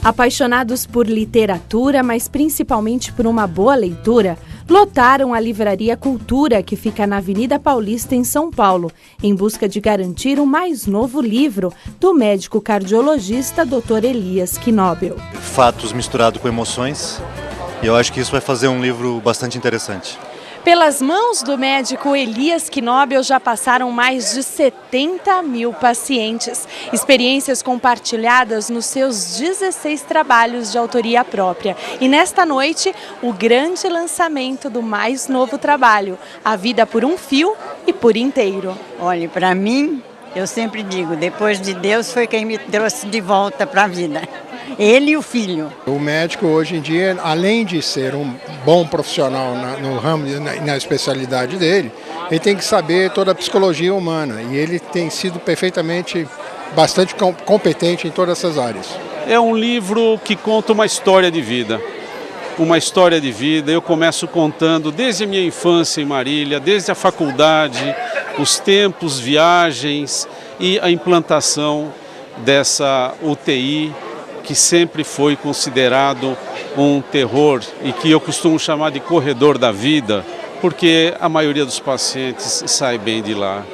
Apaixonados por literatura, mas principalmente por uma boa leitura, lotaram a Livraria Cultura, que fica na Avenida Paulista, em São Paulo, em busca de garantir o mais novo livro do médico cardiologista Dr. Elias Knobel. Fatos misturados com emoções, e eu acho que isso vai fazer um livro bastante interessante. Pelas mãos do médico Elias Knobel já passaram mais de 70 mil pacientes. Experiências compartilhadas nos seus 16 trabalhos de autoria própria. E nesta noite, o grande lançamento do mais novo trabalho, A Vida por um Fio e por Inteiro. Olha, para mim, eu sempre digo, depois de Deus foi quem me trouxe de volta para a vida. Ele e o filho. O médico hoje em dia, além de ser um bom profissional no ramo, na especialidade dele, ele tem que saber toda a psicologia humana e ele tem sido bastante competente em todas essas áreas. É um livro que conta uma história de vida. Uma história de vida, eu começo contando desde a minha infância em Marília, desde a faculdade, os tempos, viagens e a implantação dessa UTI, que sempre foi considerado um terror e que eu costumo chamar de corredor da vida, porque a maioria dos pacientes sai bem de lá.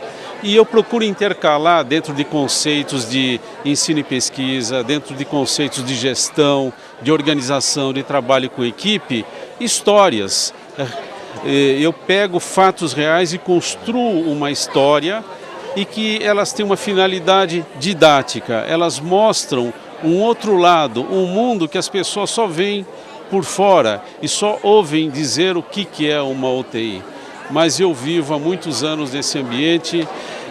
E eu procuro intercalar dentro de conceitos de ensino e pesquisa, dentro de conceitos de gestão, de organização, de trabalho com equipe, histórias. Eu pego fatos reais e construo uma história e que elas têm uma finalidade didática, elas mostram um outro lado, um mundo que as pessoas só veem por fora e só ouvem dizer o que é uma UTI. Mas eu vivo há muitos anos nesse ambiente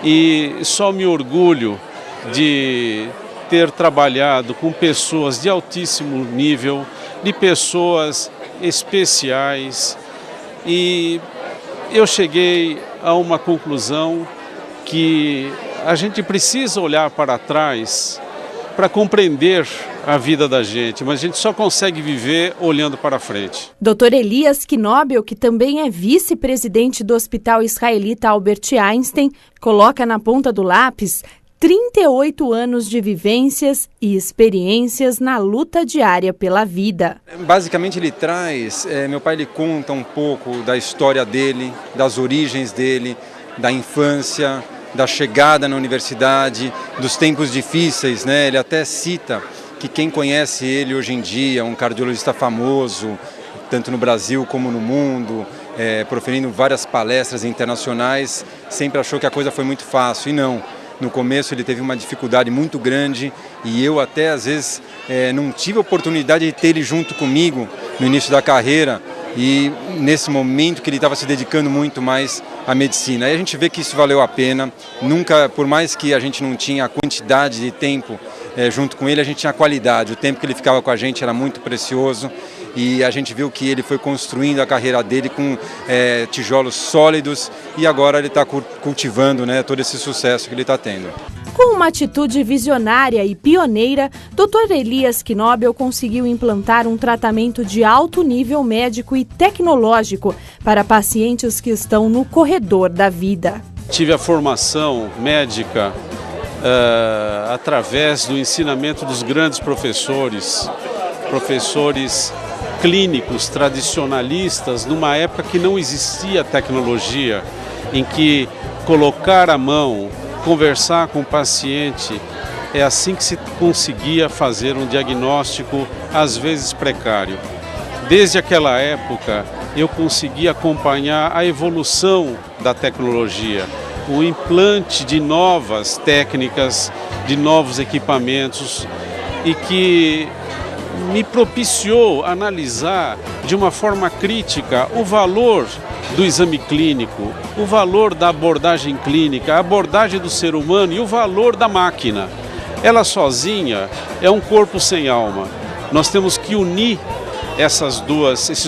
e só me orgulho de ter trabalhado com pessoas de altíssimo nível, de pessoas especiais, e eu cheguei a uma conclusão que a gente precisa olhar para trás para compreender a vida da gente, mas a gente só consegue viver olhando para frente. Dr. Elias Knobel, que também é vice-presidente do Hospital Israelita Albert Einstein, coloca na ponta do lápis 38 anos de vivências e experiências na luta diária pela vida. Basicamente ele traz, meu pai ele conta um pouco da história dele, das origens dele, da infância, da chegada na universidade, dos tempos difíceis, né? Ele até cita que quem conhece ele hoje em dia, um cardiologista famoso, tanto no Brasil como no mundo, proferindo várias palestras internacionais, sempre achou que a coisa foi muito fácil, e não. No começo ele teve uma dificuldade muito grande e eu até às vezes não tive a oportunidade de ter ele junto comigo no início da carreira, e nesse momento que ele estava se dedicando muito mais à medicina. Aí a gente vê que isso valeu a pena. Nunca, por mais que a gente não tinha a quantidade de tempo junto com ele, a gente tinha a qualidade. O tempo que ele ficava com a gente era muito precioso e a gente viu que ele foi construindo a carreira dele com tijolos sólidos e agora ele está cultivando, né, todo esse sucesso que ele está tendo. Com uma atitude visionária e pioneira, Dr. Elias Knobel conseguiu implantar um tratamento de alto nível médico e tecnológico para pacientes que estão no corredor da vida. Tive a formação médica através do ensinamento dos grandes professores clínicos tradicionalistas, numa época que não existia tecnologia, em que colocar a mão, conversar com o paciente, é assim que se conseguia fazer um diagnóstico, às vezes precário. Desde aquela época, eu consegui acompanhar a evolução da tecnologia, o implante de novas técnicas, de novos equipamentos, e que me propiciou analisar de uma forma crítica o valor do exame clínico, o valor da abordagem clínica, a abordagem do ser humano e o valor da máquina. Ela sozinha é um corpo sem alma. Nós temos que unir esses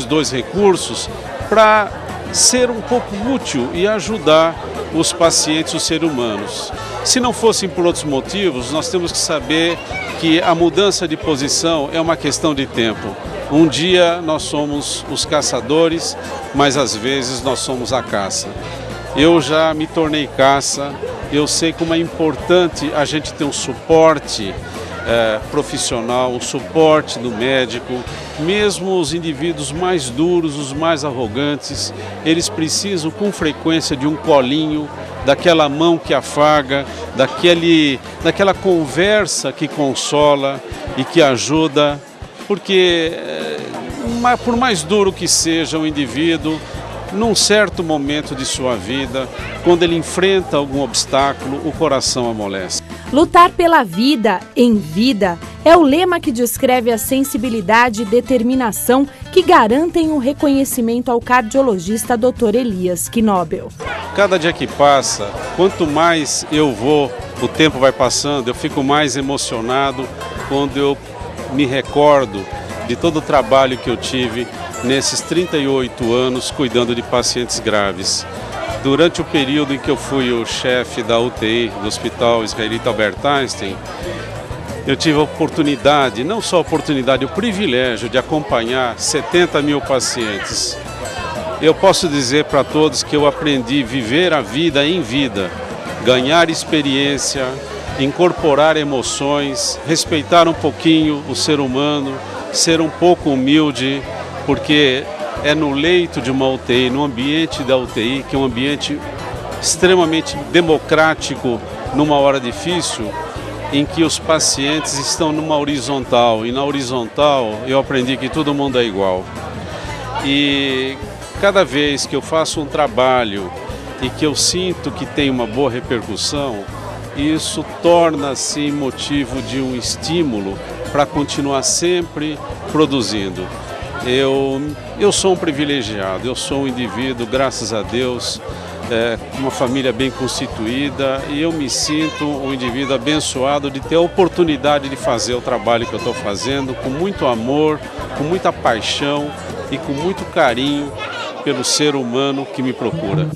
dois recursos para ser um pouco útil e ajudar os pacientes, os seres humanos. Se não fossem por outros motivos, nós temos que saber que a mudança de posição é uma questão de tempo. Um dia nós somos os caçadores, mas às vezes nós somos a caça. Eu já me tornei caça, eu sei como é importante a gente ter um suporte profissional, o suporte do médico. Mesmo os indivíduos mais duros, os mais arrogantes, eles precisam com frequência de um colinho, daquela mão que afaga, daquela conversa que consola e que ajuda, porque por mais duro que seja o indivíduo, num certo momento de sua vida, quando ele enfrenta algum obstáculo, o coração amolece. Lutar pela vida, em vida, é o lema que descreve a sensibilidade e determinação que garantem o reconhecimento ao cardiologista Dr. Elias Knobel. Cada dia que passa, quanto mais eu vou, o tempo vai passando, eu fico mais emocionado quando eu me recordo de todo o trabalho que eu tive nesses 38 anos cuidando de pacientes graves. Durante o período em que eu fui o chefe da UTI do Hospital Israelita Albert Einstein, eu tive a oportunidade, não só a oportunidade, o privilégio de acompanhar 70 mil pacientes. Eu posso dizer para todos que eu aprendi a viver a vida em vida, ganhar experiência, incorporar emoções, respeitar um pouquinho o ser humano, ser um pouco humilde, porque é no leito de uma UTI, no ambiente da UTI, que é um ambiente extremamente democrático numa hora difícil, em que os pacientes estão numa horizontal, e na horizontal eu aprendi que todo mundo é igual. E cada vez que eu faço um trabalho e que eu sinto que tem uma boa repercussão, isso torna-se motivo de um estímulo para continuar sempre produzindo. Eu sou um privilegiado, eu sou um indivíduo, graças a Deus, uma família bem constituída, e eu me sinto um indivíduo abençoado de ter a oportunidade de fazer o trabalho que eu estou fazendo com muito amor, com muita paixão e com muito carinho pelo ser humano que me procura.